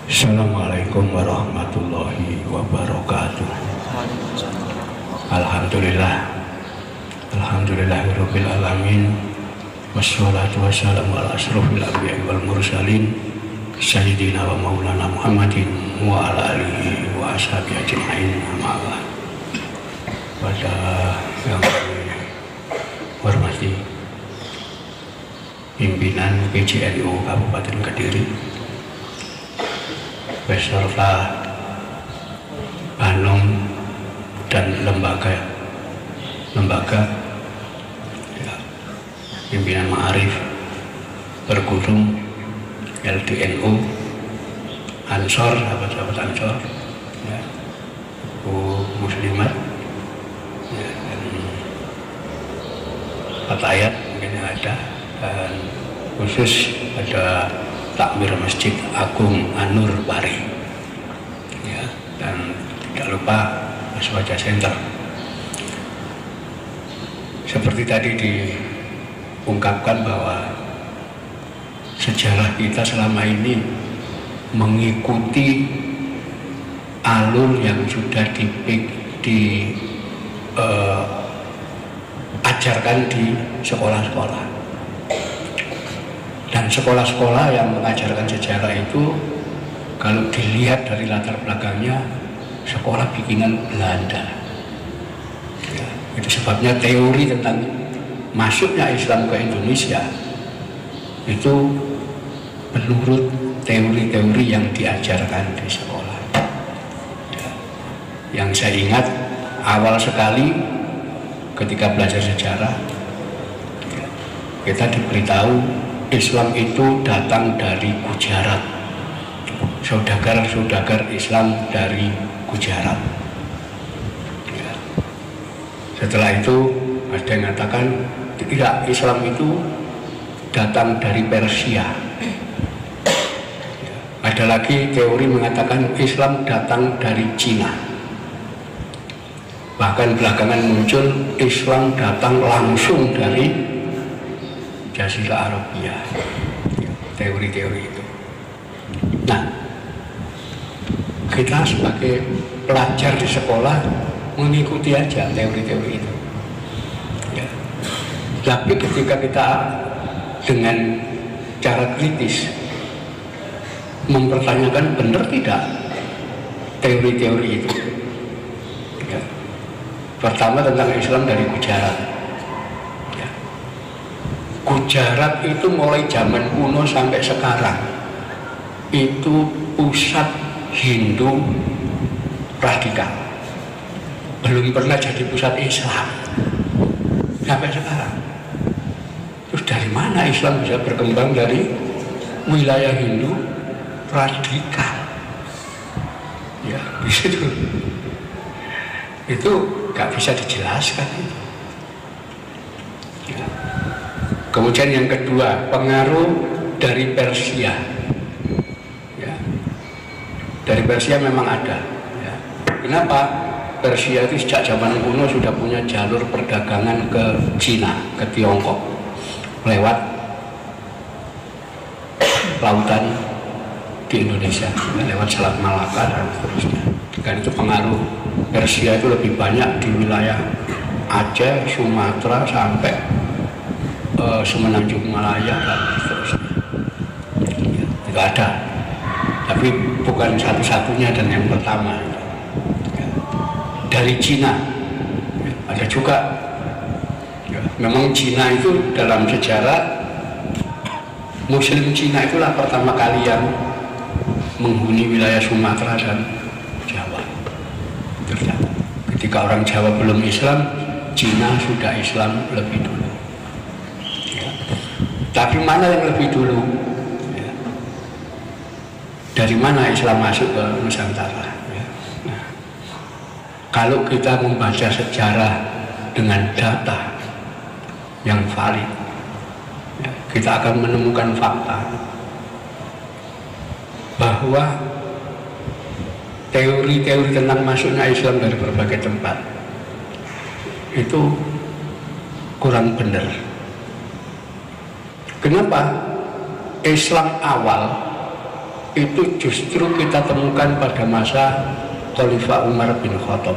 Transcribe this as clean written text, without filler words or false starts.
Assalamualaikum warahmatullahi wabarakatuh. Alhamdulillahirabbil alamin. Wassalatu wassalamu ala asrofil anbiya'i wal mursalin sayyidina wa maulana Muhammadin wa ala alihi wa ashabihi ajma'in. Amma ba'd. Pada yang kami hormati pimpinan PJNU Kabupaten Kediri beserta Banom dan lembaga ya, pimpinan Ma'arif Bergudung, LDNU, Ansor, sahabat-sahabat Ansor, ya, Muslimat, ya, dan Fatayat mungkin yang ada, dan khusus ada Takmir Masjid Agung An-Nur Pari, ya, dan tidak lupa Mas Wajah Center. Seperti tadi diungkapkan bahwa sejarah kita selama ini mengikuti alur yang sudah diajarkan di sekolah-sekolah. Dan sekolah-sekolah yang mengajarkan sejarah itu kalau dilihat dari latar belakangnya sekolah bikinan Belanda, ya, itu sebabnya teori tentang masuknya Islam ke Indonesia itu menurut teori-teori yang diajarkan di sekolah, ya. Yang saya ingat awal sekali ketika belajar sejarah, ya, kita diberitahu Islam itu datang dari Gujarat, saudagar-saudagar Islam dari Gujarat, ya. Setelah itu ada yang mengatakan tidak, Islam itu datang dari Persia, ya. Ada lagi teori mengatakan Islam datang dari Cina. Bahkan belakangan muncul Islam datang langsung dari Jazirah Arabia, ya, teori-teori itu. Nah, kita sebagai pelajar di sekolah mengikuti aja teori-teori itu, ya. Tapi ketika kita dengan cara kritis mempertanyakan benar tidak teori-teori itu, ya. Pertama tentang Islam dari Gujarat. Gujarat itu mulai zaman kuno sampai sekarang itu pusat Hindu radikal, belum pernah jadi pusat Islam sampai sekarang. Terus dari mana Islam bisa berkembang dari wilayah Hindu radikal? Ya, itu nggak bisa dijelaskan itu. Ya. Kemudian yang kedua, pengaruh dari Persia, ya. Dari Persia memang ada, ya. Kenapa? Persia itu sejak zaman kuno sudah punya jalur perdagangan ke Cina, ke Tiongkok, lewat lautan di Indonesia, ya, lewat Selat Malaka dan seterusnya. Dan itu pengaruh Persia itu lebih banyak di wilayah Aceh, Sumatera sampai Semenanjung Malaya dan seterusnya, ya, itu ada, tapi bukan satu-satunya dan yang pertama, ya. Dari Cina, ya, ada juga, ya. Memang Cina itu dalam sejarah Muslim Cina itulah pertama kali yang menghuni wilayah Sumatera dan Jawa. Ternyata ketika orang Jawa belum Islam, Cina sudah Islam lebih dulu. Tapi mana yang lebih dulu? Ya. Dari mana Islam masuk ke Nusantara? Ya. Nah, kalau kita membaca sejarah dengan data yang valid, ya, kita akan menemukan fakta bahwa teori-teori tentang masuknya Islam dari berbagai tempat itu kurang benar. Kenapa? Islam awal itu justru kita temukan pada masa Khalifah Umar bin Khattab.